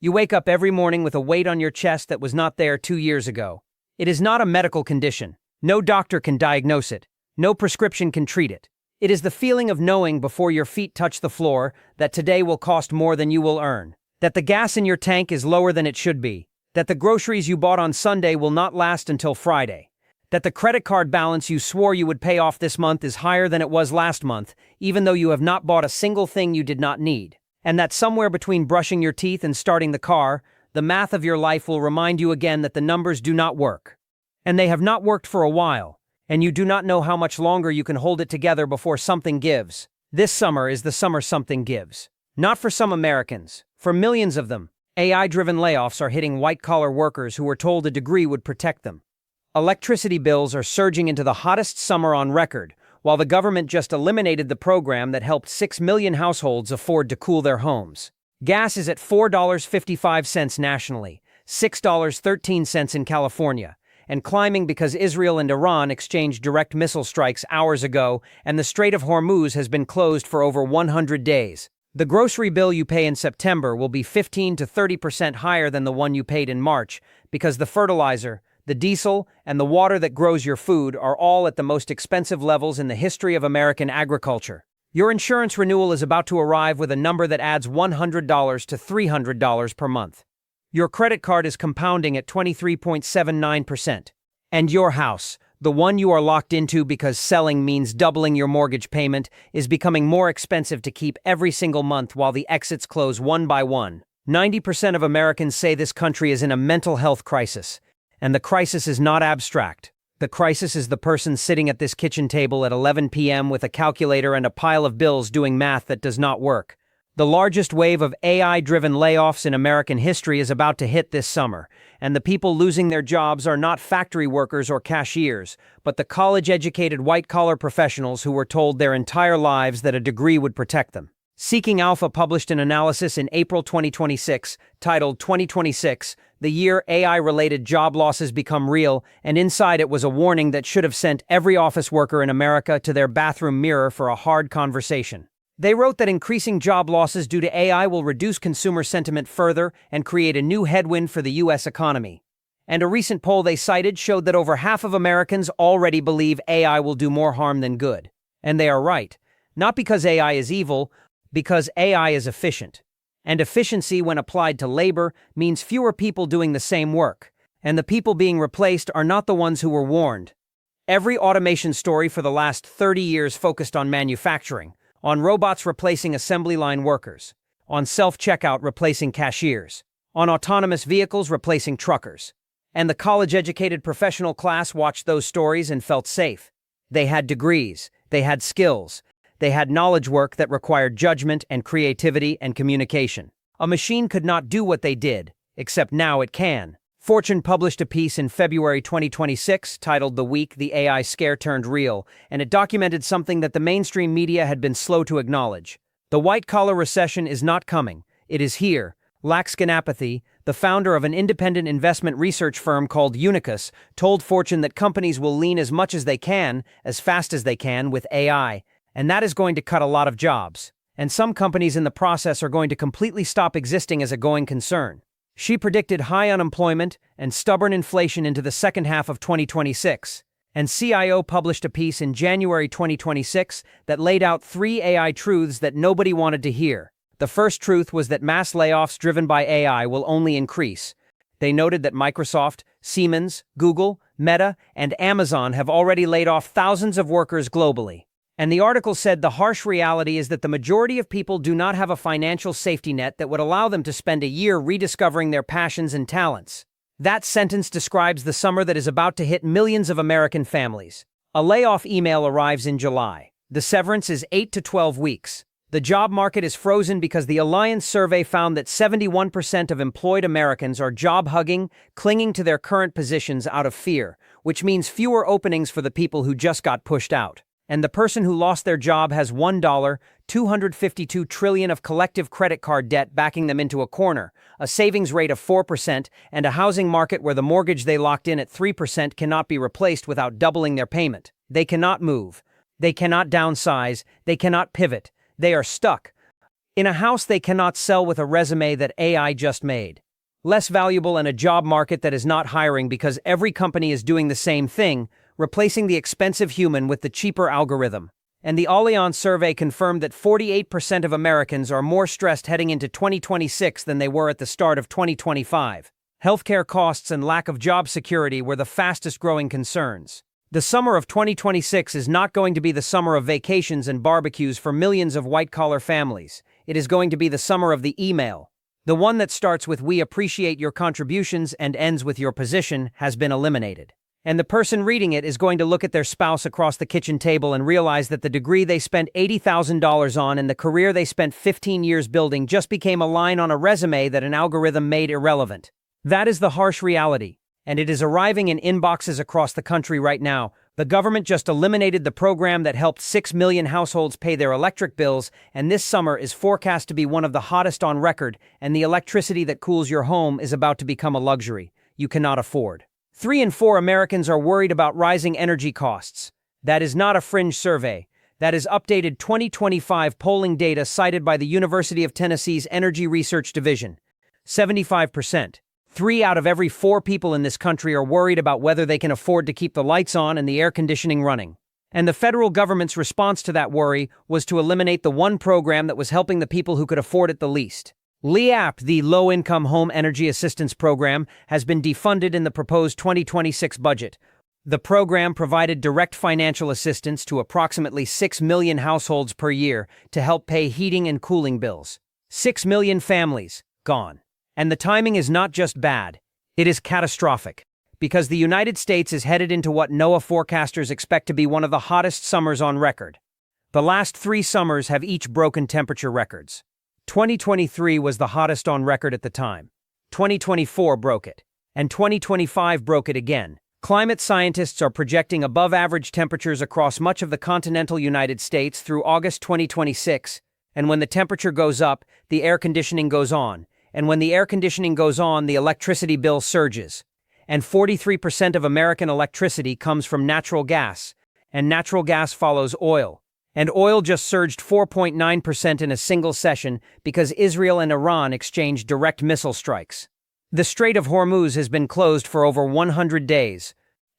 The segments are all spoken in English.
You wake up every morning with a weight on your chest that was not there 2 years ago. It is not a medical condition. No doctor can diagnose it. No prescription can treat it. It is the feeling of knowing before your feet touch the floor that today will cost more than you will earn, that the gas in your tank is lower than it should be, that the groceries you bought on Sunday will not last until Friday, that the credit card balance you swore you would pay off this month is higher than it was last month, even though you have not bought a single thing you did not need, and that somewhere between brushing your teeth and starting the car, the math of your life will remind you again that the numbers do not work. And they have not worked for a while, and you do not know how much longer you can hold it together before something gives. This summer is the summer something gives. Not for some Americans, for millions of them. AI-driven layoffs are hitting white-collar workers who were told a degree would protect them. Electricity bills are surging into the hottest summer on record, while the government just eliminated the program that helped 6 million households afford to cool their homes. Gas is at $4.55 nationally, $6.13 in California, and climbing because Israel and Iran exchanged direct missile strikes hours ago, and the Strait of Hormuz has been closed for over 100 days. The grocery bill you pay in September will be 15 to 30% higher than the one you paid in March, because the fertilizer, the diesel, and the water that grows your food are all at the most expensive levels in the history of American agriculture. Your insurance renewal is about to arrive with a number that adds $100 to $300 per month. Your credit card is compounding at 23.79%. And your house, the one you are locked into because selling means doubling your mortgage payment, is becoming more expensive to keep every single month while the exits close one by one. 90% of Americans say this country is in a mental health crisis. And the crisis is not abstract. The crisis is the person sitting at this kitchen table at 11 p.m. with a calculator and a pile of bills doing math that does not work. The largest wave of AI-driven layoffs in American history is about to hit this summer, and the people losing their jobs are not factory workers or cashiers, but the college-educated white-collar professionals who were told their entire lives that a degree would protect them. Seeking Alpha published an analysis in April 2026, titled 2026, the year AI-related job losses become real, and inside it was a warning that should have sent every office worker in America to their bathroom mirror for a hard conversation. They wrote that increasing job losses due to AI will reduce consumer sentiment further and create a new headwind for the U.S. economy. And a recent poll they cited showed that over half of Americans already believe AI will do more harm than good. And they are right. Not because AI is evil, because AI is efficient. And efficiency, when applied to labor, means fewer people doing the same work. And the people being replaced are not the ones who were warned. Every automation story for the last 30 years focused on manufacturing, on robots replacing assembly line workers, on self-checkout replacing cashiers, on autonomous vehicles replacing truckers. And the college-educated professional class watched those stories and felt safe. They had degrees, they had skills, they had knowledge work that required judgment and creativity and communication. A machine could not do what they did, except now it can. Fortune published a piece in February 2026 titled "The Week the AI Scare Turned Real," and it documented something that the mainstream media had been slow to acknowledge. The white-collar recession is not coming. It is here. Lax Ganapathy, the founder of an independent investment research firm called Unicus, told Fortune that companies will lean as much as they can, as fast as they can, with AI. And that is going to cut a lot of jobs. And some companies in the process are going to completely stop existing as a going concern. She predicted high unemployment and stubborn inflation into the second half of 2026. And CIO published a piece in January 2026 that laid out 3 AI truths that nobody wanted to hear. The first truth was that mass layoffs driven by AI will only increase. They noted that Microsoft, Siemens, Google, Meta, and Amazon have already laid off thousands of workers globally. And the article said the harsh reality is that the majority of people do not have a financial safety net that would allow them to spend a year rediscovering their passions and talents. That sentence describes the summer that is about to hit millions of American families. A layoff email arrives in July. The severance is 8 to 12 weeks. The job market is frozen because the Alliance survey found that 71% of employed Americans are job-hugging, clinging to their current positions out of fear, which means fewer openings for the people who just got pushed out. And the person who lost their job has $252 trillion of collective credit card debt backing them into a corner, a savings rate of 4%, and a housing market where the mortgage they locked in at 3% cannot be replaced without doubling their payment. They cannot move. They cannot downsize. They cannot pivot. They are stuck. In a house they cannot sell with a resume that AI just made. Less valuable in a job market that is not hiring because every company is doing the same thing, replacing the expensive human with the cheaper algorithm. And the Allianz survey confirmed that 48% of Americans are more stressed heading into 2026 than they were at the start of 2025. Healthcare costs and lack of job security were the fastest-growing concerns. The summer of 2026 is not going to be the summer of vacations and barbecues for millions of white-collar families. It is going to be the summer of the email. The one that starts with "We appreciate your contributions" and ends with "Your position has been eliminated." And the person reading it is going to look at their spouse across the kitchen table and realize that the degree they spent $80,000 on and the career they spent 15 years building just became a line on a resume that an algorithm made irrelevant. That is the harsh reality, and it is arriving in inboxes across the country right now. The government just eliminated the program that helped 6 million households pay their electric bills, and this summer is forecast to be one of the hottest on record, and the electricity that cools your home is about to become a luxury you cannot afford. 3 in 4 Americans are worried about rising energy costs. That is not a fringe survey. That is updated 2025 polling data cited by the University of Tennessee's Energy Research Division. 75%. 3 out of every 4 people in this country are worried about whether they can afford to keep the lights on and the air conditioning running. And the federal government's response to that worry was to eliminate the one program that was helping the people who could afford it the least. LIHEAP, the Low-Income Home Energy Assistance Program, has been defunded in the proposed 2026 budget. The program provided direct financial assistance to approximately 6 million households per year to help pay heating and cooling bills. 6 million families gone. And the timing is not just bad, it is catastrophic. Because the United States is headed into what NOAA forecasters expect to be one of the hottest summers on record. The last 3 summers have each broken temperature records. 2023 was the hottest on record at the time. 2024 broke it. And 2025 broke it again. Climate scientists are projecting above-average temperatures across much of the continental United States through August 2026. And when the temperature goes up, the air conditioning goes on. And when the air conditioning goes on, the electricity bill surges. And 43% of American electricity comes from natural gas. And natural gas follows oil. And oil just surged 4.9% in a single session because Israel and Iran exchanged direct missile strikes. The Strait of Hormuz has been closed for over 100 days.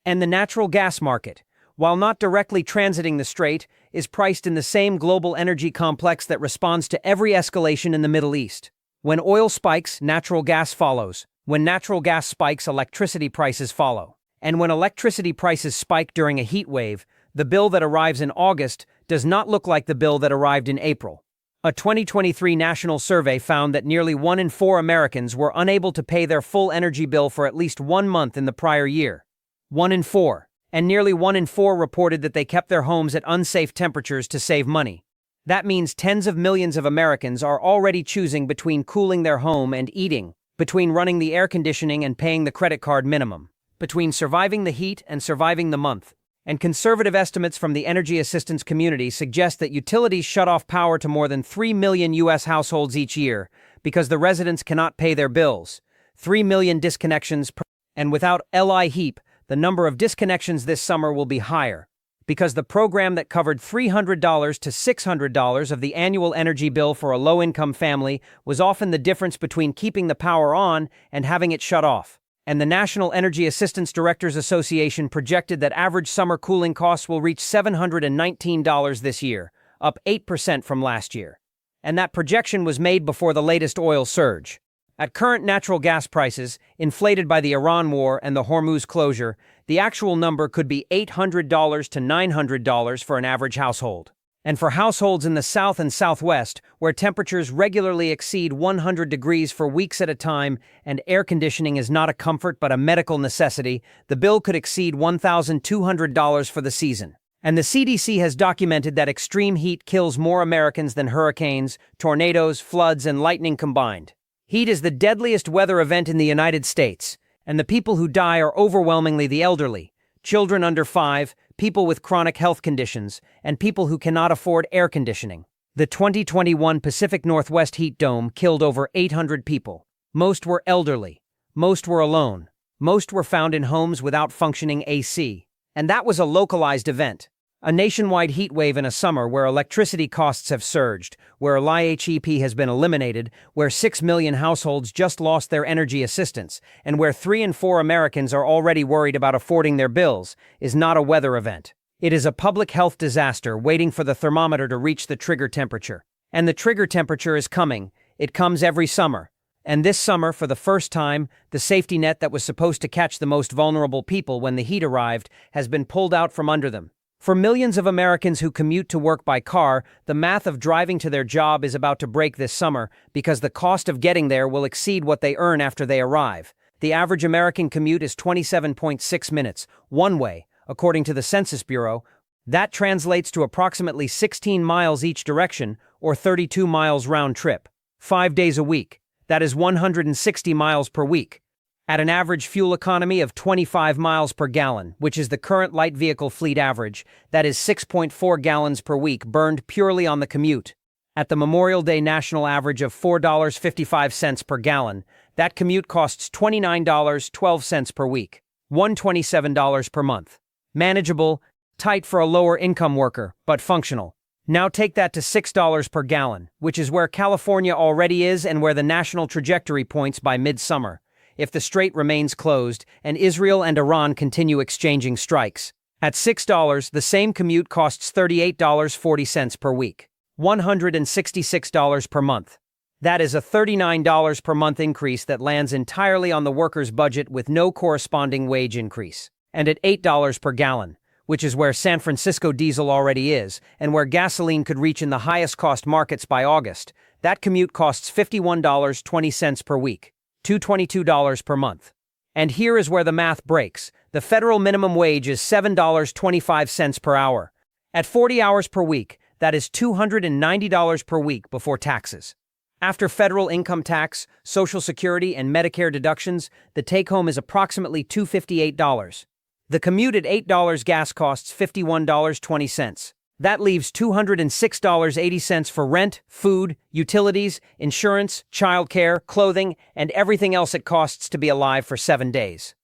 And the natural gas market, while not directly transiting the strait, is priced in the same global energy complex that responds to every escalation in the Middle East. When oil spikes, natural gas follows. When natural gas spikes, electricity prices follow. And when electricity prices spike during a heat wave, the bill that arrives in August does not look like the bill that arrived in April. A 2023 national survey found that nearly 1 in 4 Americans were unable to pay their full energy bill for at least 1 month in the prior year. 1 in 4. And nearly 1 in 4 reported that they kept their homes at unsafe temperatures to save money. That means tens of millions of Americans are already choosing between cooling their home and eating, between running the air conditioning and paying the credit card minimum, between surviving the heat and surviving the month. And conservative estimates from the energy assistance community suggest that utilities shut off power to more than 3 million U.S. households each year because the residents cannot pay their bills. 3 million disconnections per. And without LIHEAP, the number of disconnections this summer will be higher, because the program that covered $300 to $600 of the annual energy bill for a low-income family was often the difference between keeping the power on and having it shut off. And the National Energy Assistance Directors Association projected that average summer cooling costs will reach $719 this year, up 8% from last year. And that projection was made before the latest oil surge. At current natural gas prices, inflated by the Iran war and the Hormuz closure, the actual number could be $800 to $900 for an average household. And for households in the South and Southwest, where temperatures regularly exceed 100 degrees for weeks at a time and air conditioning is not a comfort but a medical necessity, the bill could exceed $1,200 for the season. And the CDC has documented that extreme heat kills more Americans than hurricanes, tornadoes, floods, and lightning combined. Heat is the deadliest weather event in the United States, and the people who die are overwhelmingly the elderly, children under 5, people with chronic health conditions, and people who cannot afford air conditioning. The 2021 Pacific Northwest heat dome killed over 800 people. Most were elderly. Most were alone. Most were found in homes without functioning AC. And that was a localized event. A nationwide heat wave in a summer where electricity costs have surged, where LIHEAP has been eliminated, where 6 million households just lost their energy assistance, and where 3 in 4 Americans are already worried about affording their bills, is not a weather event. It is a public health disaster waiting for the thermometer to reach the trigger temperature. And the trigger temperature is coming. It comes every summer. And this summer, for the first time, the safety net that was supposed to catch the most vulnerable people when the heat arrived has been pulled out from under them. For millions of Americans who commute to work by car, the math of driving to their job is about to break this summer because the cost of getting there will exceed what they earn after they arrive. The average American commute is 27.6 minutes, one way, according to the Census Bureau. That translates to approximately 16 miles each direction, or 32 miles round trip. 5 days a week. That is 160 miles per week. At an average fuel economy of 25 miles per gallon, which is the current light vehicle fleet average, that is 6.4 gallons per week burned purely on the commute. At the Memorial Day national average of $4.55 per gallon, that commute costs $29.12 per week, $127 per month. Manageable, tight for a lower-income worker, but functional. Now take that to $6 per gallon, which is where California already is and where the national trajectory points by midsummer, if the strait remains closed and Israel and Iran continue exchanging strikes. At $6, the same commute costs $38.40 per week, $166 per month. That is a $39 per month increase that lands entirely on the worker's budget with no corresponding wage increase. And at $8 per gallon, which is where San Francisco diesel already is, and where gasoline could reach in the highest cost markets by August, that commute costs $51.20 per week, $222 per month. And here is where the math breaks. The federal minimum wage is $7.25 per hour. At 40 hours per week, that is $290 per week before taxes. After federal income tax, Social Security, and Medicare deductions, the take-home is approximately $258. The commute at $8 gas costs $51.20. That leaves $206.80 for rent, food, utilities, insurance, childcare, clothing, and everything else it costs to be alive for 7 days.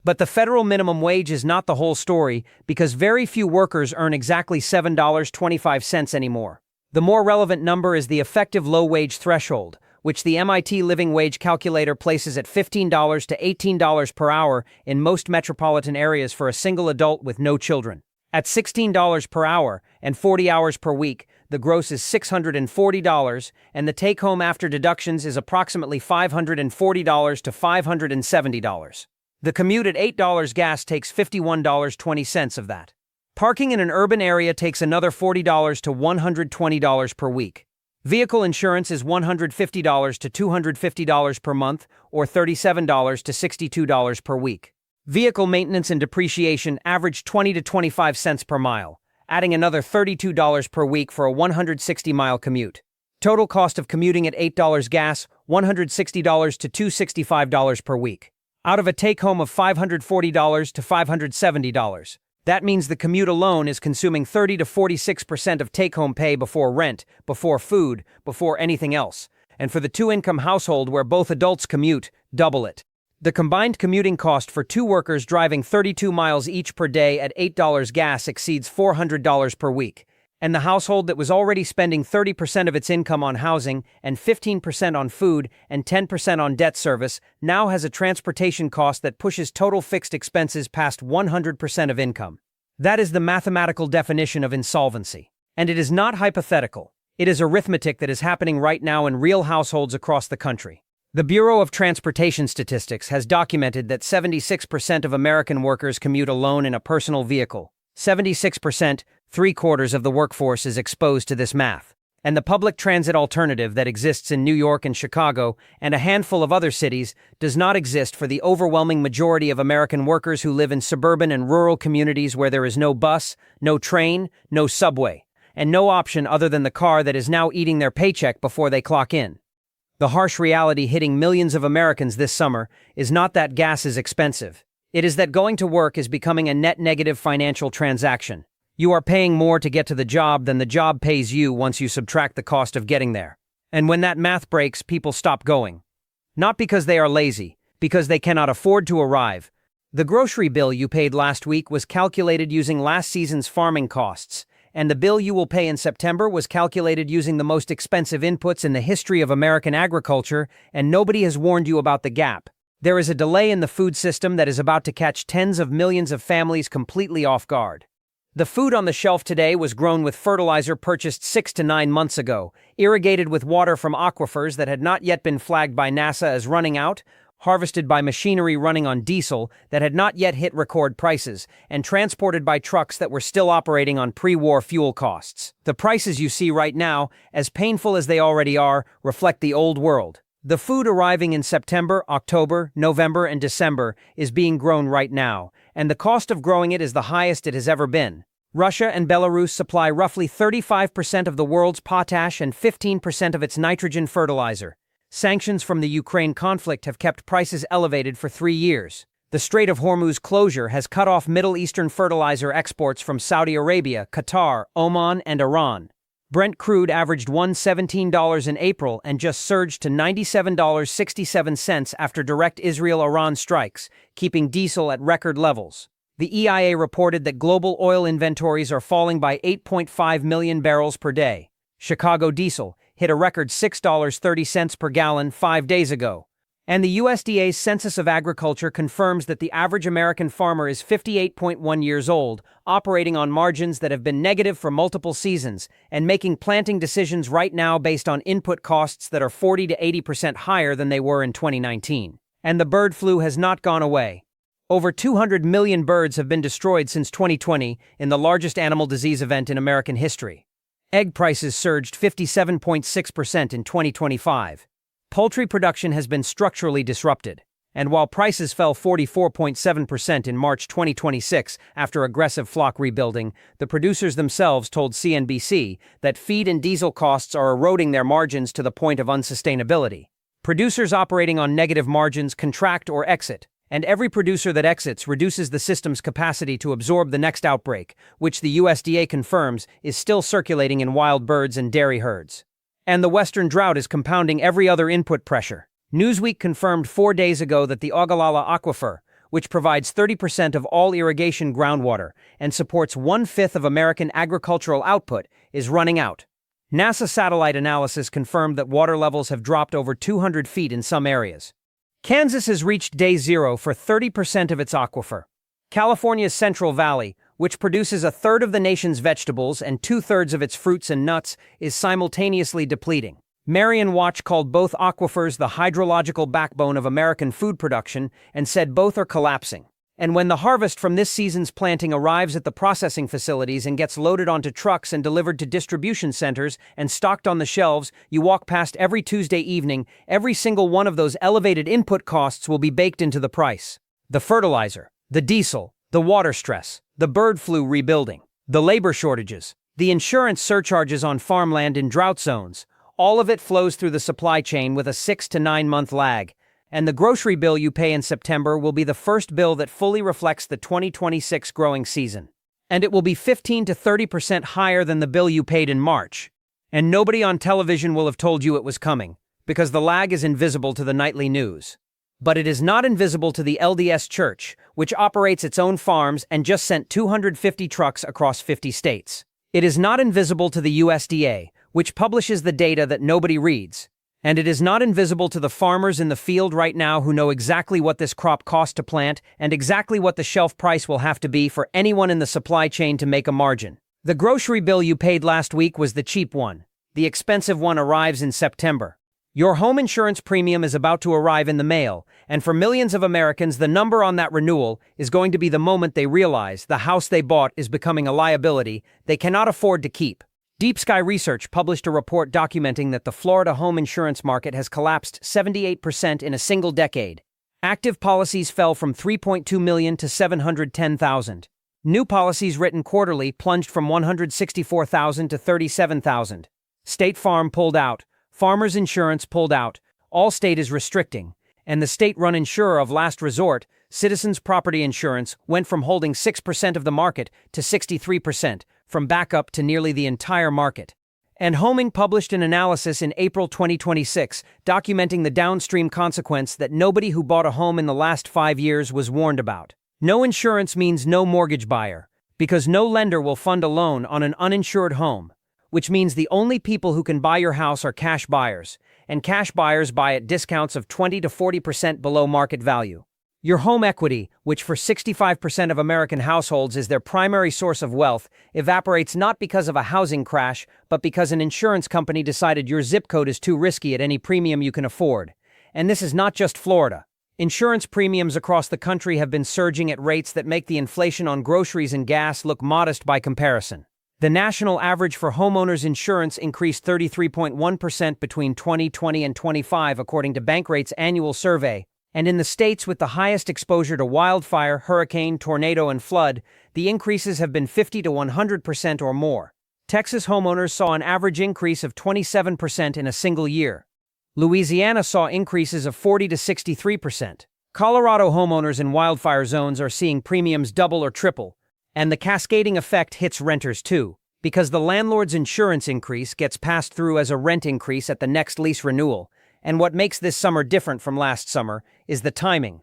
But the federal minimum wage is not the whole story because very few workers earn exactly $7.25 anymore. The more relevant number is the effective low-wage threshold, which the MIT Living Wage Calculator places at $15 to $18 per hour in most metropolitan areas for a single adult with no children. At $16 per hour and 40 hours per week, the gross is $640, and the take-home after deductions is approximately $540 to $570. The commute at $8 gas takes $51.20 of that. Parking in an urban area takes another $40 to $120 per week. Vehicle insurance is $150 to $250 per month, or $37 to $62 per week. Vehicle maintenance and depreciation average 20 to 25 cents per mile, adding another $32 per week for a 160-mile commute. Total cost of commuting at $8 gas, $160 to $265 per week. Out of a take-home of $540 to $570. That means the commute alone is consuming 30 to 46% of take-home pay before rent, before food, before anything else. And for the two-income household where both adults commute, double it. The combined commuting cost for two workers driving 32 miles each per day at $8 gas exceeds $400 per week. And the household that was already spending 30% of its income on housing and 15% on food and 10% on debt service now has a transportation cost that pushes total fixed expenses past 100% of income. That is the mathematical definition of insolvency. And it is not hypothetical. It is arithmetic that is happening right now in real households across the country. The Bureau of Transportation Statistics has documented that 76% of American workers commute alone in a personal vehicle. 76%, 3/4 of the workforce is exposed to this math. And the public transit alternative that exists in New York and Chicago and a handful of other cities does not exist for the overwhelming majority of American workers who live in suburban and rural communities where there is no bus, no train, no subway, and no option other than the car that is now eating their paycheck before they clock in. The harsh reality hitting millions of Americans this summer is not that gas is expensive. It is that going to work is becoming a net negative financial transaction. You are paying more to get to the job than the job pays you once you subtract the cost of getting there. And when that math breaks, people stop going. Not because they are lazy, because they cannot afford to arrive. The grocery bill you paid last week was calculated using last season's farming costs, and the bill you will pay in September was calculated using the most expensive inputs in the history of American agriculture, and nobody has warned you about the gap. There is a delay in the food system that is about to catch tens of millions of families completely off guard. The food on the shelf today was grown with fertilizer purchased 6 to 9 months ago, irrigated with water from aquifers that had not yet been flagged by NASA as running out, harvested by machinery running on diesel that had not yet hit record prices, and transported by trucks that were still operating on pre-war fuel costs. The prices you see right now, as painful as they already are, reflect the old world. The food arriving in September, October, November, and December is being grown right now, and the cost of growing it is the highest it has ever been. Russia and Belarus supply roughly 35% of the world's potash and 15% of its nitrogen fertilizer. Sanctions from the Ukraine conflict have kept prices elevated for 3 years. The Strait of Hormuz closure has cut off Middle Eastern fertilizer exports from Saudi Arabia, Qatar, Oman, and Iran. Brent crude averaged $117 in April and just surged to $97.67 after direct Israel-Iran strikes, keeping diesel at record levels. The EIA reported that global oil inventories are falling by 8.5 million barrels per day. Chicago diesel hit a record $6.30 per gallon 5 days ago. And the USDA's Census of Agriculture confirms that the average American farmer is 58.1 years old, operating on margins that have been negative for multiple seasons, and making planting decisions right now based on input costs that are 40 to 80% higher than they were in 2019. And the bird flu has not gone away. Over 200 million birds have been destroyed since 2020 in the largest animal disease event in American history. Egg prices surged 57.6% in 2025. Poultry production has been structurally disrupted, and while prices fell 44.7% in March 2026 after aggressive flock rebuilding, the producers themselves told CNBC that feed and diesel costs are eroding their margins to the point of unsustainability. Producers operating on negative margins contract or exit, and every producer that exits reduces the system's capacity to absorb the next outbreak, which the USDA confirms is still circulating in wild birds and dairy herds. And the Western drought is compounding every other input pressure. Newsweek confirmed 4 days ago that the Ogallala Aquifer, which provides 30% of all irrigation groundwater and supports 1/5 of American agricultural output, is running out. NASA satellite analysis confirmed that water levels have dropped over 200 feet in some areas. Kansas has reached day zero for 30% of its aquifer. California's Central Valley, which produces 1/3 of the nation's vegetables and 2/3 of its fruits and nuts, is simultaneously depleting. Marion Watch called both aquifers the hydrological backbone of American food production and said both are collapsing. And when the harvest from this season's planting arrives at the processing facilities and gets loaded onto trucks and delivered to distribution centers and stocked on the shelves, you walk past every Tuesday evening, every single one of those elevated input costs will be baked into the price. The fertilizer, the diesel, the water stress, the bird flu rebuilding, the labor shortages, the insurance surcharges on farmland in drought zones, all of it flows through the supply chain with a 6 to 9 month lag. And the grocery bill you pay in September will be the first bill that fully reflects the 2026 growing season. And it will be 15 to 30% higher than the bill you paid in March. And nobody on television will have told you it was coming, because the lag is invisible to the nightly news. But it is not invisible to the LDS Church, which operates its own farms and just sent 250 trucks across 50 states. It is not invisible to the USDA, which publishes the data that nobody reads. And it is not invisible to the farmers in the field right now who know exactly what this crop cost to plant and exactly what the shelf price will have to be for anyone in the supply chain to make a margin. The grocery bill you paid last week was the cheap one. The expensive one arrives in September. Your home insurance premium is about to arrive in the mail, and for millions of Americans, the number on that renewal is going to be the moment they realize the house they bought is becoming a liability they cannot afford to keep. Deep Sky Research published a report documenting that the Florida home insurance market has collapsed 78% in a single decade. Active policies fell from 3.2 million to 710,000. New policies written quarterly plunged from 164,000 to 37,000. State Farm pulled out. Farmers Insurance pulled out. Allstate is restricting. And the state-run insurer of last resort, Citizens Property Insurance, went from holding 6% of the market to 63%, from backup to nearly the entire market. And Homing published an analysis in April 2026 documenting the downstream consequence that nobody who bought a home in the last 5 years was warned about. No insurance means no mortgage buyer, because no lender will fund a loan on an uninsured home, which means the only people who can buy your house are cash buyers, and cash buyers buy at discounts of 20 to 40% below market value. Your home equity, which for 65% of American households is their primary source of wealth, evaporates not because of a housing crash, but because an insurance company decided your zip code is too risky at any premium you can afford. And this is not just Florida. Insurance premiums across the country have been surging at rates that make the inflation on groceries and gas look modest by comparison. The national average for homeowners insurance increased 33.1% between 2020 and 25, according to Bankrate's annual survey. And in the states with the highest exposure to wildfire, hurricane, tornado, and flood, the increases have been 50 to 100% or more. Texas homeowners saw an average increase of 27% in a single year. Louisiana saw increases of 40 to 63%. Colorado homeowners in wildfire zones are seeing premiums double or triple, and the cascading effect hits renters too, because the landlord's insurance increase gets passed through as a rent increase at the next lease renewal. And what makes this summer different from last summer is the timing.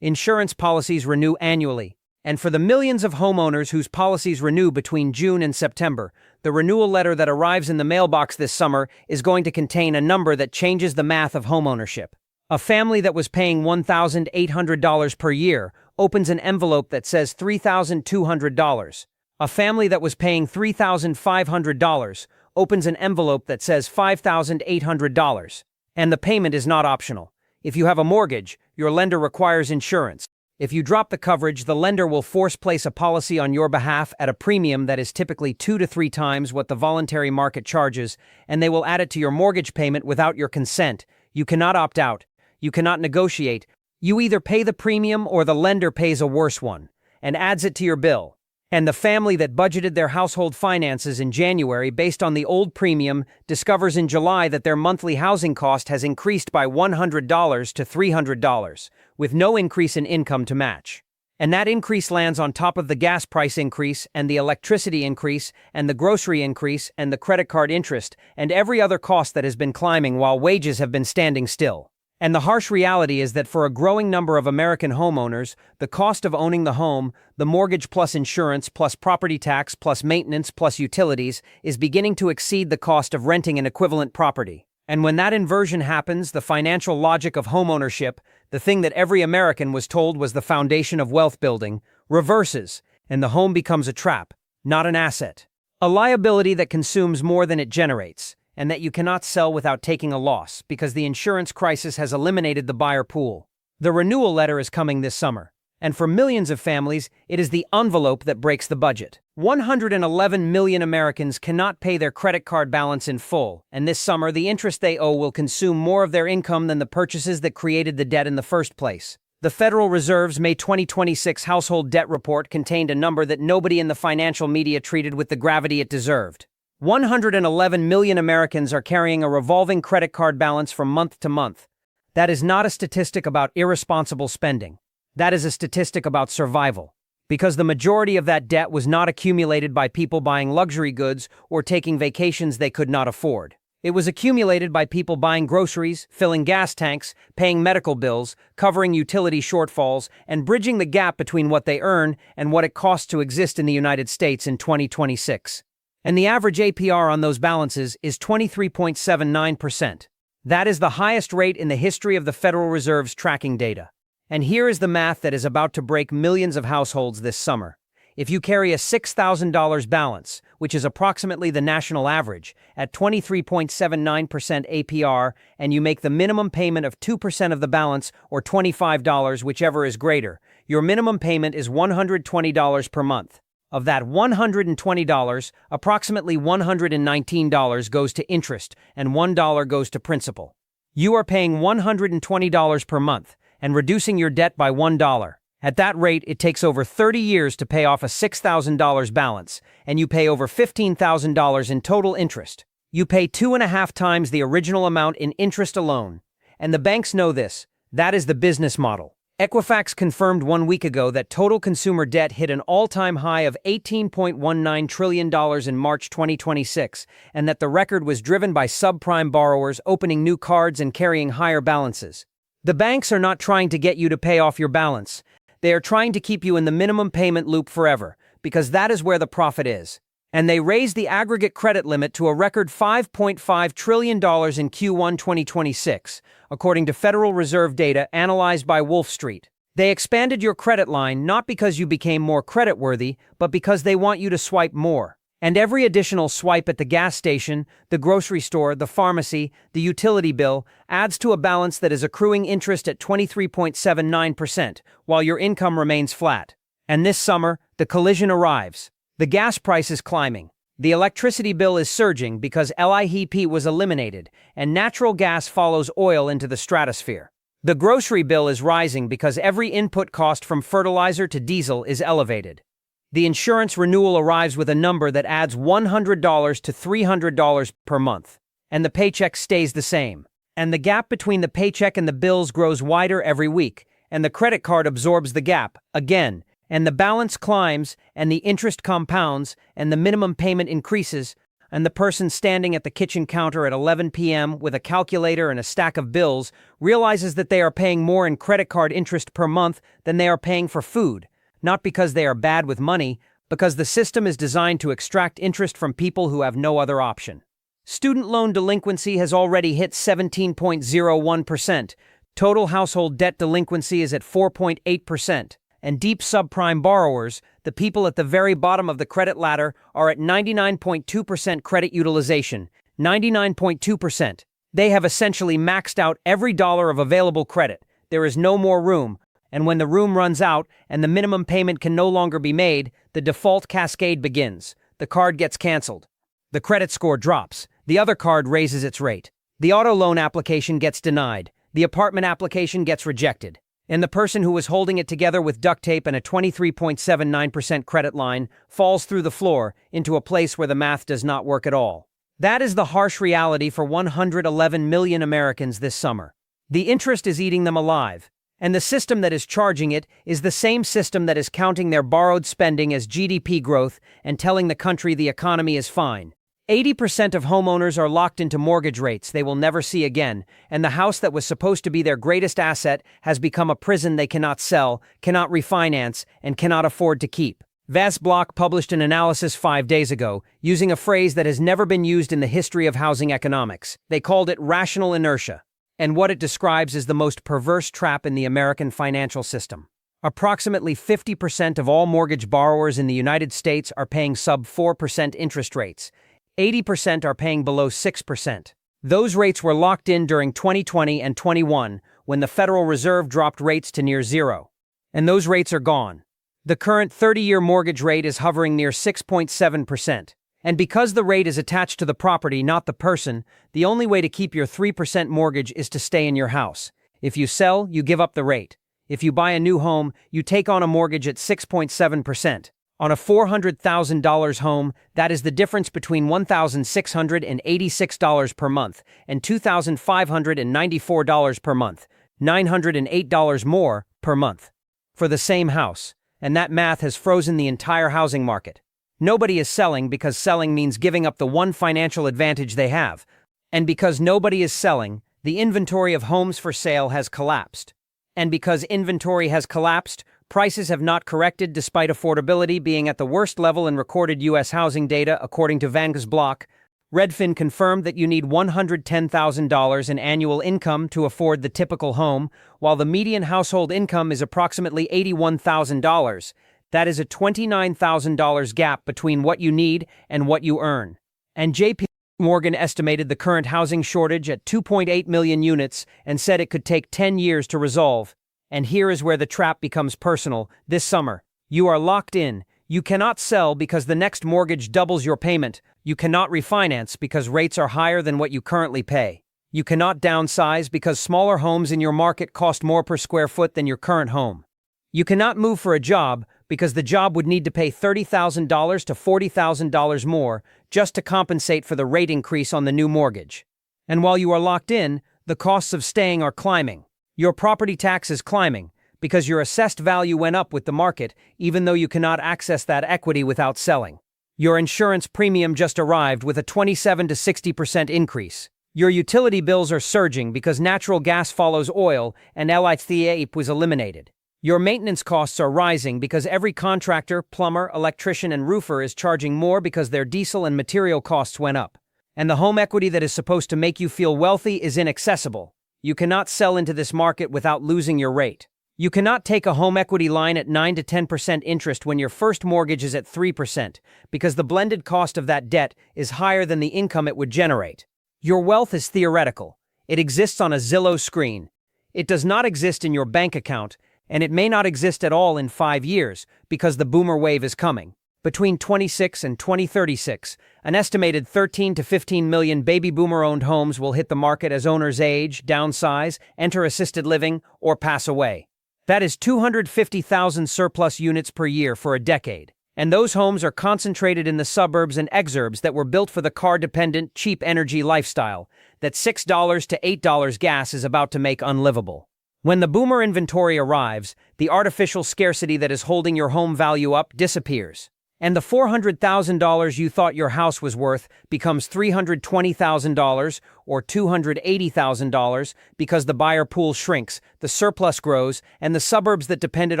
Insurance policies renew annually, and for the millions of homeowners whose policies renew between June and September, the renewal letter that arrives in the mailbox this summer is going to contain a number that changes the math of homeownership. A family that was paying $1,800 per year opens an envelope that says $3,200. A family that was paying $3,500 opens an envelope that says $5,800. And the payment is not optional. If you have a mortgage, your lender requires insurance. If you drop the coverage, the lender will force-place a policy on your behalf at a premium that is typically 2 to 3 times what the voluntary market charges, and they will add it to your mortgage payment without your consent. You cannot opt out. You cannot negotiate. You either pay the premium or the lender pays a worse one and adds it to your bill. And the family that budgeted their household finances in January based on the old premium discovers in July that their monthly housing cost has increased by $100 to $300, with no increase in income to match. And that increase lands on top of the gas price increase and the electricity increase and the grocery increase and the credit card interest and every other cost that has been climbing while wages have been standing still. And the harsh reality is that for a growing number of American homeowners, the cost of owning the home, the mortgage plus insurance plus property tax plus maintenance plus utilities, is beginning to exceed the cost of renting an equivalent property. And when that inversion happens, the financial logic of homeownership, the thing that every American was told was the foundation of wealth building, reverses, and the home becomes a trap, not an asset. A liability that consumes more than it generates, and that you cannot sell without taking a loss because the insurance crisis has eliminated the buyer pool. The renewal letter is coming this summer, and for millions of families, it is the envelope that breaks the budget. 111 million Americans cannot pay their credit card balance in full, and this summer the interest they owe will consume more of their income than the purchases that created the debt in the first place. The Federal Reserve's May 2026 household debt report contained a number that nobody in the financial media treated with the gravity it deserved. 111 million Americans are carrying a revolving credit card balance from month to month. That is not a statistic about irresponsible spending. That is a statistic about survival. Because the majority of that debt was not accumulated by people buying luxury goods or taking vacations they could not afford. It was accumulated by people buying groceries, filling gas tanks, paying medical bills, covering utility shortfalls, and bridging the gap between what they earn and what it costs to exist in the United States in 2026. And the average APR on those balances is 23.79%. That is the highest rate in the history of the Federal Reserve's tracking data. And here is the math that is about to break millions of households this summer. If you carry a $6,000 balance, which is approximately the national average, at 23.79% APR, and you make the minimum payment of 2% of the balance, or $25, whichever is greater, your minimum payment is $120 per month. Of that $120, approximately $119 goes to interest and $1 goes to principal. You are paying $120 per month and reducing your debt by $1. At that rate, it takes over 30 years to pay off a $6,000 balance, and you pay over $15,000 in total interest. You pay 2.5 times the original amount in interest alone. And the banks know this. That is the business model. Equifax confirmed 1 week ago that total consumer debt hit an all-time high of $18.19 trillion in March 2026, and that the record was driven by subprime borrowers opening new cards and carrying higher balances. The banks are not trying to get you to pay off your balance. They are trying to keep you in the minimum payment loop forever, because that is where the profit is. And they raised the aggregate credit limit to a record $5.5 trillion in Q1 2026, according to Federal Reserve data analyzed by Wolf Street. They expanded your credit line not because you became more creditworthy, but because they want you to swipe more. And every additional swipe at the gas station, the grocery store, the pharmacy, the utility bill adds to a balance that is accruing interest at 23.79%, while your income remains flat. And this summer, the collision arrives. The gas price is climbing. The electricity bill is surging because LIHEAP was eliminated, and natural gas follows oil into the stratosphere. The grocery bill is rising because every input cost from fertilizer to diesel is elevated. The insurance renewal arrives with a number that adds $100 to $300 per month, and the paycheck stays the same. And the gap between the paycheck and the bills grows wider every week, and the credit card absorbs the gap, again, and the balance climbs, and the interest compounds, and the minimum payment increases, and the person standing at the kitchen counter at 11 p.m. with a calculator and a stack of bills realizes that they are paying more in credit card interest per month than they are paying for food. Not because they are bad with money, because the system is designed to extract interest from people who have no other option. Student loan delinquency has already hit 17.01%. Total household debt delinquency is at 4.8%. And deep subprime borrowers, the people at the very bottom of the credit ladder, are at 99.2% credit utilization. 99.2%. They have essentially maxed out every dollar of available credit. There is no more room. And when the room runs out and the minimum payment can no longer be made, the default cascade begins. The card gets canceled. The credit score drops. The other card raises its rate. The auto loan application gets denied. The apartment application gets rejected. And the person who was holding it together with duct tape and a 23.79% credit line falls through the floor into a place where the math does not work at all. That is the harsh reality for 111 million Americans this summer. The interest is eating them alive. And the system that is charging it is the same system that is counting their borrowed spending as GDP growth and telling the country the economy is fine. 80% of homeowners are locked into mortgage rates they will never see again, and the house that was supposed to be their greatest asset has become a prison they cannot sell, cannot refinance, and cannot afford to keep. Vasblock published an analysis 5 days ago, using a phrase that has never been used in the history of housing economics. They called it rational inertia. And what it describes is the most perverse trap in the American financial system. Approximately 50% of all mortgage borrowers in the United States are paying sub-4% interest rates. 80% are paying below 6%. Those rates were locked in during 2020 and 21, when the Federal Reserve dropped rates to near zero. And those rates are gone. The current 30-year mortgage rate is hovering near 6.7%. And because the rate is attached to the property, not the person, the only way to keep your 3% mortgage is to stay in your house. If you sell, you give up the rate. If you buy a new home, you take on a mortgage at 6.7%. On a $400,000 home, that is the difference between $1,686 per month and $2,594 per month, $908 more per month, for the same house. And that math has frozen the entire housing market. Nobody is selling because selling means giving up the one financial advantage they have. And because nobody is selling, the inventory of homes for sale has collapsed. And because inventory has collapsed, prices have not corrected despite affordability being at the worst level in recorded U.S. housing data, according to Vasblock. Redfin confirmed that you need $110,000 in annual income to afford the typical home, while the median household income is approximately $81,000. That is a $29,000 gap between what you need and what you earn. And J.P. Morgan estimated the current housing shortage at 2.8 million units and said it could take 10 years to resolve. And here is where the trap becomes personal. This summer, you are locked in. You cannot sell because the next mortgage doubles your payment. You cannot refinance because rates are higher than what you currently pay. You cannot downsize because smaller homes in your market cost more per square foot than your current home. You cannot move for a job because the job would need to pay $30,000 to $40,000 more just to compensate for the rate increase on the new mortgage. And while you are locked in, the costs of staying are climbing. Your property tax is climbing because your assessed value went up with the market, even though you cannot access that equity without selling. Your insurance premium just arrived with a 27 to 60% increase. Your utility bills are surging because natural gas follows oil and LIHEAP was eliminated. Your maintenance costs are rising because every contractor, plumber, electrician, and roofer is charging more because their diesel and material costs went up. And the home equity that is supposed to make you feel wealthy is inaccessible. You cannot sell into this market without losing your rate. You cannot take a home equity line at 9 to 10% interest when your first mortgage is at 3%, because the blended cost of that debt is higher than the income it would generate. Your wealth is theoretical. It exists on a Zillow screen. It does not exist in your bank account, and it may not exist at all in 5 years because the boomer wave is coming. Between 26 and 2036, an estimated 13 to 15 million baby boomer-owned homes will hit the market as owners age, downsize, enter assisted living, or pass away. That is 250,000 surplus units per year for a decade. And those homes are concentrated in the suburbs and exurbs that were built for the car-dependent, cheap energy lifestyle that $6 to $8 gas is about to make unlivable. When the boomer inventory arrives, the artificial scarcity that is holding your home value up disappears. And the $400,000 you thought your house was worth becomes $320,000 or $280,000 because the buyer pool shrinks, the surplus grows, and the suburbs that depended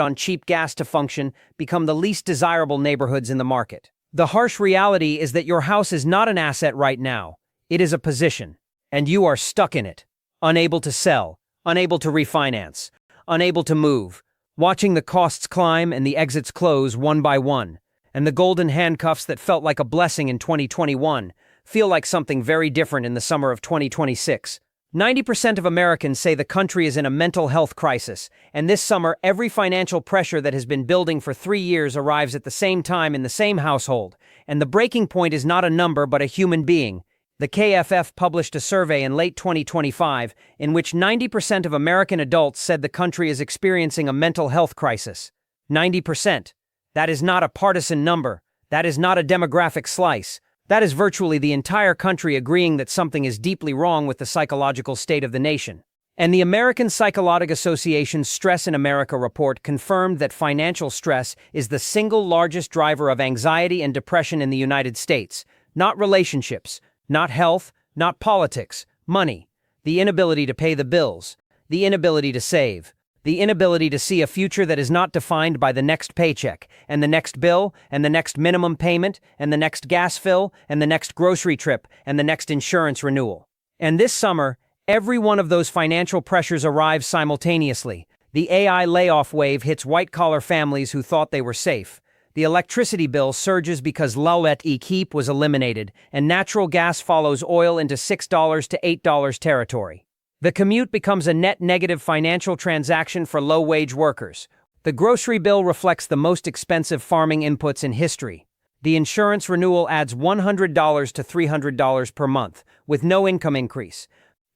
on cheap gas to function become the least desirable neighborhoods in the market. The harsh reality is that your house is not an asset right now. It is a position, and you are stuck in it, unable to sell, unable to refinance, unable to move, watching the costs climb and the exits close one by one. And the golden handcuffs that felt like a blessing in 2021 feel like something very different in the summer of 2026. 90% of Americans say the country is in a mental health crisis, and this summer every financial pressure that has been building for 3 years arrives at the same time in the same household, and the breaking point is not a number but a human being. The KFF published a survey in late 2025 in which 90% of American adults said the country is experiencing a mental health crisis. 90%. That is not a partisan number. That is not a demographic slice. That is virtually the entire country agreeing that something is deeply wrong with the psychological state of the nation. And the American Psychological Association's Stress in America report confirmed that financial stress is the single largest driver of anxiety and depression in the United States. Not relationships, not health, not politics, money. The inability to pay the bills, the inability to save. The inability to see a future that is not defined by the next paycheck, and the next bill, and the next minimum payment, and the next gas fill, and the next grocery trip, and the next insurance renewal. And this summer, every one of those financial pressures arrives simultaneously. The AI layoff wave hits white-collar families who thought they were safe. The electricity bill surges because LIHEAP was eliminated, and natural gas follows oil into $6 to $8 territory. The commute becomes a net negative financial transaction for low-wage workers. The grocery bill reflects the most expensive farming inputs in history. The insurance renewal adds $100 to $300 per month, with no income increase.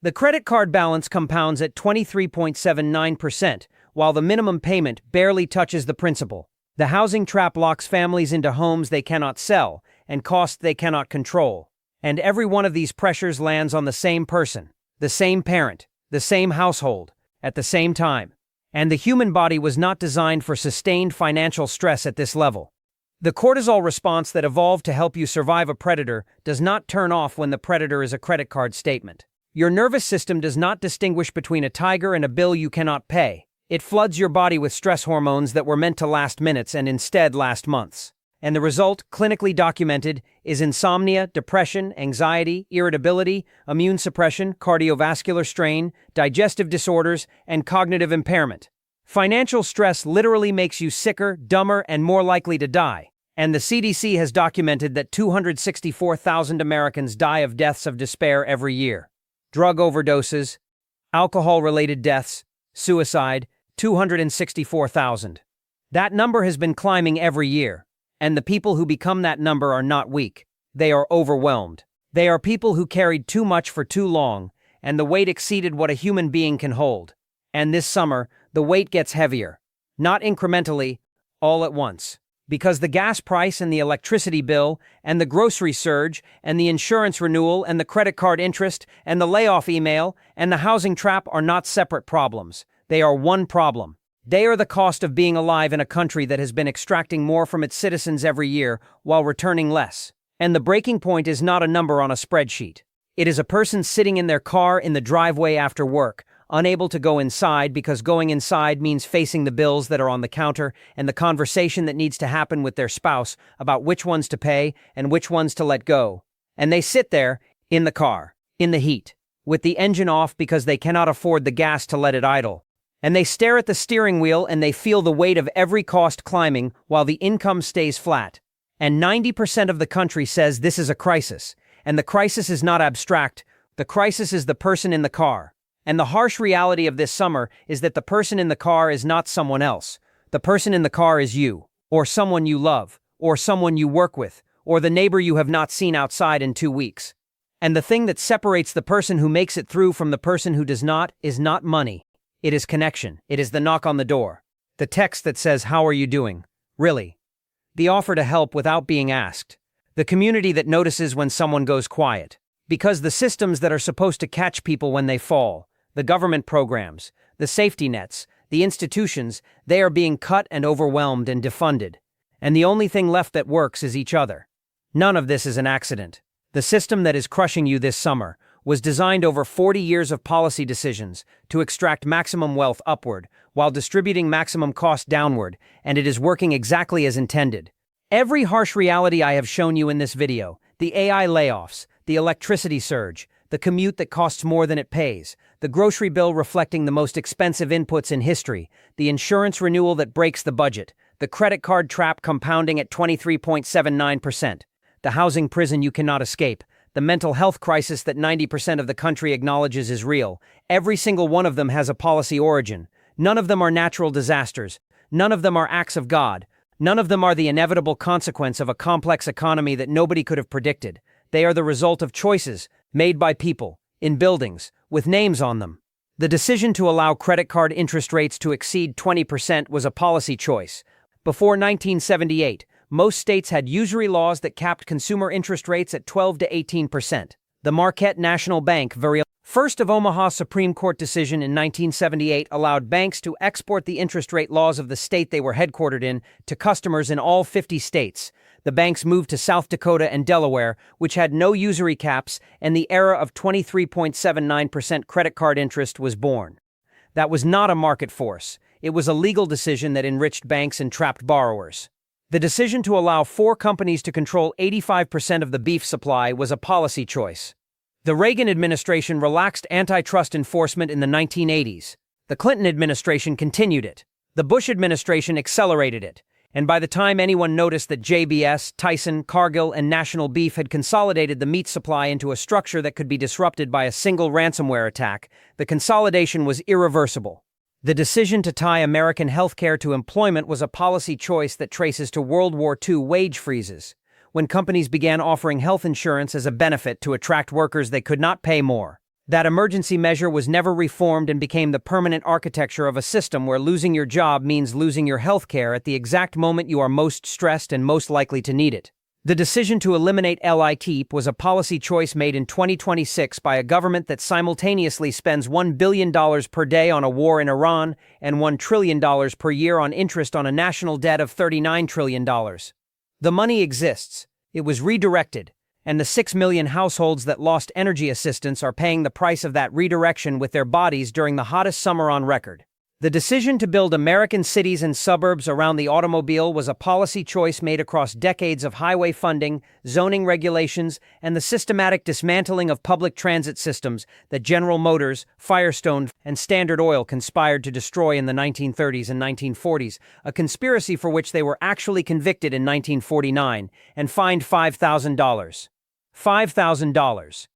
The credit card balance compounds at 23.79%, while the minimum payment barely touches the principal. The housing trap locks families into homes they cannot sell and costs they cannot control. And every one of these pressures lands on the same person. The same parent, the same household, at the same time. And the human body was not designed for sustained financial stress at this level. The cortisol response that evolved to help you survive a predator does not turn off when the predator is a credit card statement. Your nervous system does not distinguish between a tiger and a bill you cannot pay. It floods your body with stress hormones that were meant to last minutes and instead last months. And the result, clinically documented, is insomnia, depression, anxiety, irritability, immune suppression, cardiovascular strain, digestive disorders, and cognitive impairment. Financial stress literally makes you sicker, dumber, and more likely to die. And the CDC has documented that 264,000 Americans die of deaths of despair every year. Drug overdoses, alcohol-related deaths, suicide, 264,000. That number has been climbing every year. And the people who become that number are not weak. They are overwhelmed. They are people who carried too much for too long, and the weight exceeded what a human being can hold. And this summer, the weight gets heavier. Not incrementally, all at once. Because the gas price and the electricity bill, and the grocery surge, and the insurance renewal, and the credit card interest, and the layoff email, and the housing trap are not separate problems. They are one problem. They are the cost of being alive in a country that has been extracting more from its citizens every year while returning less. And the breaking point is not a number on a spreadsheet. It is a person sitting in their car in the driveway after work, unable to go inside because going inside means facing the bills that are on the counter and the conversation that needs to happen with their spouse about which ones to pay and which ones to let go. And they sit there, in the car, in the heat, with the engine off because they cannot afford the gas to let it idle. And they stare at the steering wheel and they feel the weight of every cost climbing while the income stays flat. And 90% of the country says this is a crisis. And the crisis is not abstract. The crisis is the person in the car. And the harsh reality of this summer is that the person in the car is not someone else. The person in the car is you, or someone you love, or someone you work with, or the neighbor you have not seen outside in 2 weeks. And the thing that separates the person who makes it through from the person who does not is not money. It is connection. It is the knock on the door. The text that says, "How are you doing?" Really. The offer to help without being asked. The community that notices when someone goes quiet. Because the systems that are supposed to catch people when they fall, the government programs, the safety nets, the institutions, they are being cut and overwhelmed and defunded. And the only thing left that works is each other. None of this is an accident. The system that is crushing you this summer was designed over 40 years of policy decisions to extract maximum wealth upward while distributing maximum cost downward, and it is working exactly as intended. Every harsh reality I have shown you in this video, the AI layoffs, the electricity surge, the commute that costs more than it pays, the grocery bill reflecting the most expensive inputs in history, the insurance renewal that breaks the budget, the credit card trap compounding at 23.79%, the housing prison you cannot escape, the mental health crisis that 90% of the country acknowledges is real. Every single one of them has a policy origin. None of them are natural disasters. None of them are acts of God. None of them are the inevitable consequence of a complex economy that nobody could have predicted. They are the result of choices made by people, in buildings, with names on them. The decision to allow credit card interest rates to exceed 20% was a policy choice. Before 1978, most states had usury laws that capped consumer interest rates at 12 to 18%. The Marquette National Bank, First of Omaha Supreme Court decision in 1978 allowed banks to export the interest rate laws of the state they were headquartered in to customers in all 50 states. The banks moved to South Dakota and Delaware, which had no usury caps, and the era of 23.79% credit card interest was born. That was not a market force. It was a legal decision that enriched banks and trapped borrowers. The decision to allow 4 companies to control 85% of the beef supply was a policy choice. The Reagan administration relaxed antitrust enforcement in the 1980s. The Clinton administration continued it. The Bush administration accelerated it. And by the time anyone noticed that JBS, Tyson, Cargill, and National Beef had consolidated the meat supply into a structure that could be disrupted by a single ransomware attack, the consolidation was irreversible. The decision to tie American healthcare to employment was a policy choice that traces to World War II wage freezes, when companies began offering health insurance as a benefit to attract workers they could not pay more. That emergency measure was never reformed and became the permanent architecture of a system where losing your job means losing your health care at the exact moment you are most stressed and most likely to need it. The decision to eliminate LIHEAP was a policy choice made in 2026 by a government that simultaneously spends $1 billion per day on a war in Iran and $1 trillion per year on interest on a national debt of $39 trillion. The money exists. It was redirected. And the 6 million households that lost energy assistance are paying the price of that redirection with their bodies during the hottest summer on record. The decision to build American cities and suburbs around the automobile was a policy choice made across decades of highway funding, zoning regulations, and the systematic dismantling of public transit systems that General Motors, Firestone, and Standard Oil conspired to destroy in the 1930s and 1940s, a conspiracy for which they were actually convicted in 1949 and fined $5,000. $5,000.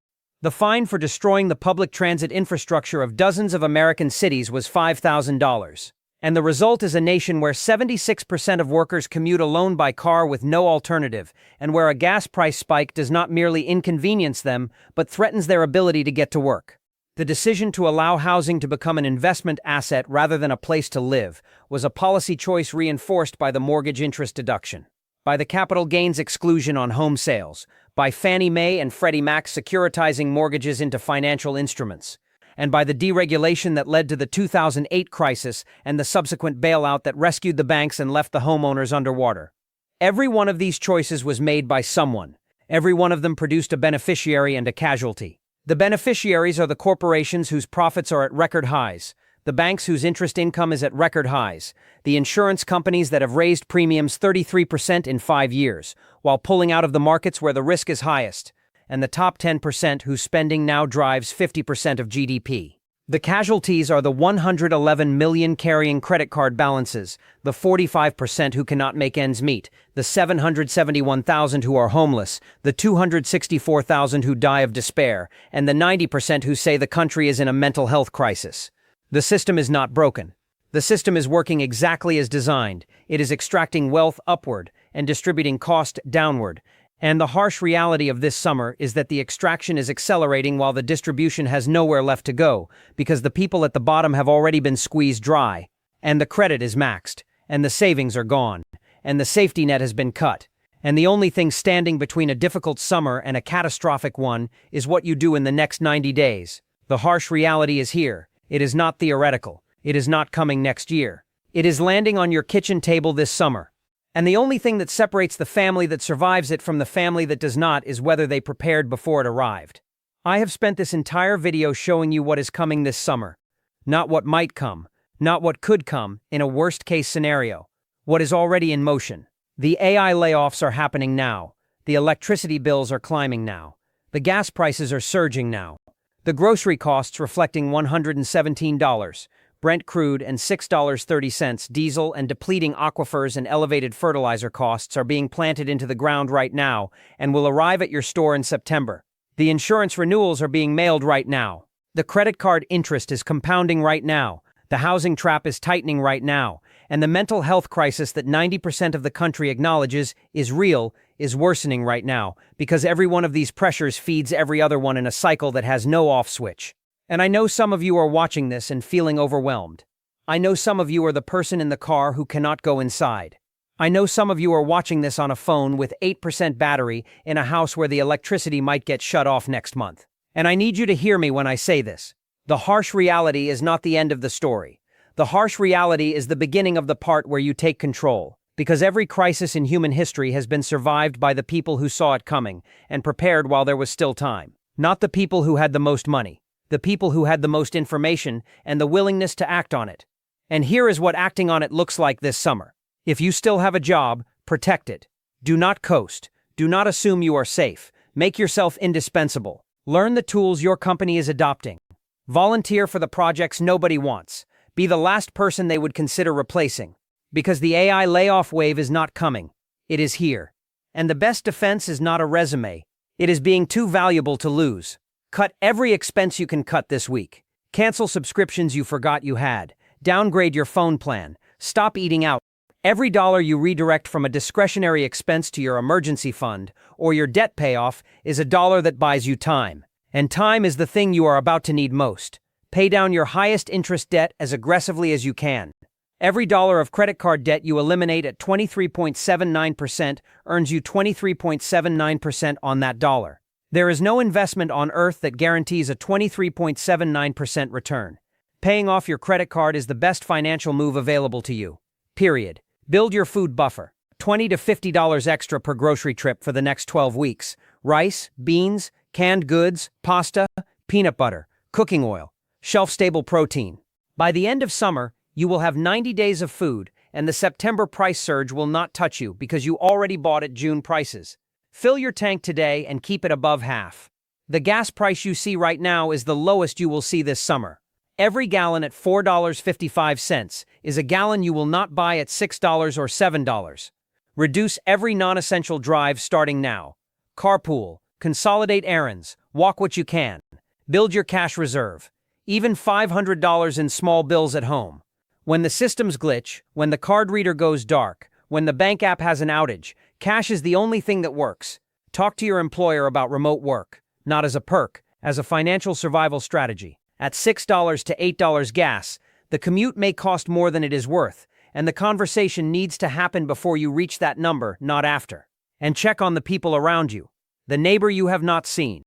The fine for destroying the public transit infrastructure of dozens of American cities was $5,000. And the result is a nation where 76% of workers commute alone by car with no alternative, and where a gas price spike does not merely inconvenience them, but threatens their ability to get to work. The decision to allow housing to become an investment asset rather than a place to live was a policy choice reinforced by the mortgage interest deduction, by the capital gains exclusion on home sales, by Fannie Mae and Freddie Mac securitizing mortgages into financial instruments, and by the deregulation that led to the 2008 crisis and the subsequent bailout that rescued the banks and left the homeowners underwater. Every one of these choices was made by someone. Every one of them produced a beneficiary and a casualty. The beneficiaries are the corporations whose profits are at record highs, the banks whose interest income is at record highs, the insurance companies that have raised premiums 33% in 5 years, while pulling out of the markets where the risk is highest, and the top 10% whose spending now drives 50% of GDP. The casualties are the 111 million carrying credit card balances, the 45% who cannot make ends meet, the 771,000 who are homeless, the 264,000 who die of despair, and the 90% who say the country is in a mental health crisis. The system is not broken. The system is working exactly as designed. It is extracting wealth upward and distributing cost downward. And the harsh reality of this summer is that the extraction is accelerating while the distribution has nowhere left to go, because the people at the bottom have already been squeezed dry, and the credit is maxed, and the savings are gone, and the safety net has been cut, and the only thing standing between a difficult summer and a catastrophic one is what you do in the next 90 days. The harsh reality is here. It is not theoretical. It is not coming next year. It is landing on your kitchen table this summer. And the only thing that separates the family that survives it from the family that does not is whether they prepared before it arrived. I have spent this entire video showing you what is coming this summer. Not what might come, not what could come in a worst-case scenario. What is already in motion. The AI layoffs are happening now. The electricity bills are climbing now. The gas prices are surging now. The grocery costs reflecting $117. Brent crude and $6.30 diesel and depleting aquifers and elevated fertilizer costs are being planted into the ground right now and will arrive at your store in September. The insurance renewals are being mailed right now. The credit card interest is compounding right now. The housing trap is tightening right now. And the mental health crisis that 90% of the country acknowledges is real is worsening right now because every one of these pressures feeds every other one in a cycle that has no off switch. And I know some of you are watching this and feeling overwhelmed. I know some of you are the person in the car who cannot go inside. I know some of you are watching this on a phone with 8% battery in a house where the electricity might get shut off next month. And I need you to hear me when I say this. The harsh reality is not the end of the story. The harsh reality is the beginning of the part where you take control. Because every crisis in human history has been survived by the people who saw it coming and prepared while there was still time. Not the people who had the most money. The people who had the most information and the willingness to act on it. And here is what acting on it looks like this summer. If you still have a job, protect it. Do not coast. Do not assume you are safe. Make yourself indispensable. Learn the tools your company is adopting. Volunteer for the projects nobody wants. Be the last person they would consider replacing. Because the AI layoff wave is not coming. It is here. And the best defense is not a resume. It is being too valuable to lose. Cut every expense you can cut this week. Cancel subscriptions you forgot you had. Downgrade your phone plan. Stop eating out. Every dollar you redirect from a discretionary expense to your emergency fund or your debt payoff is a dollar that buys you time. And time is the thing you are about to need most. Pay down your highest interest debt as aggressively as you can. Every dollar of credit card debt you eliminate at 23.79% earns you 23.79% on that dollar. There is no investment on earth that guarantees a 23.79% return. Paying off your credit card is the best financial move available to you. Period. Build your food buffer. $20 to $50 extra per grocery trip for the next 12 weeks. Rice, beans, canned goods, pasta, peanut butter, cooking oil, shelf-stable protein. By the end of summer, you will have 90 days of food, and the September price surge will not touch you because you already bought at June prices. Fill your tank today and keep it above half. The gas price you see right now is the lowest you will see this summer. Every gallon at $4.55 is a gallon you will not buy at $6 or $7. Reduce every non-essential drive starting now. Carpool, consolidate errands, walk what you can. Build your cash reserve. Even $500 in small bills at home. When the systems glitch, when the card reader goes dark, when the bank app has an outage, cash is the only thing that works. Talk to your employer about remote work, not as a perk, as a financial survival strategy. At $6 to $8 gas, the commute may cost more than it is worth, and the conversation needs to happen before you reach that number, not after. And check on the people around you. The neighbor you have not seen.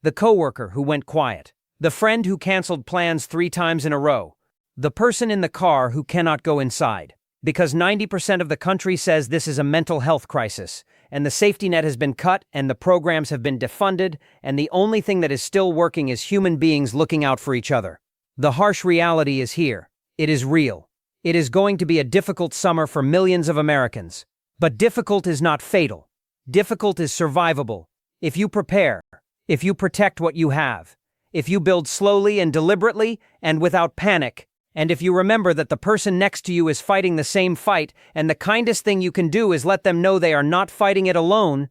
The coworker who went quiet. The friend who canceled plans 3 times in a row. The person in the car who cannot go inside. Because 90% of the country says this is a mental health crisis, and the safety net has been cut, and the programs have been defunded, and the only thing that is still working is human beings looking out for each other. The harsh reality is here. It is real. It is going to be a difficult summer for millions of Americans. But difficult is not fatal. Difficult is survivable. If you prepare, if you protect what you have, if you build slowly and deliberately and without panic, and if you remember that the person next to you is fighting the same fight, and the kindest thing you can do is let them know they are not fighting it alone,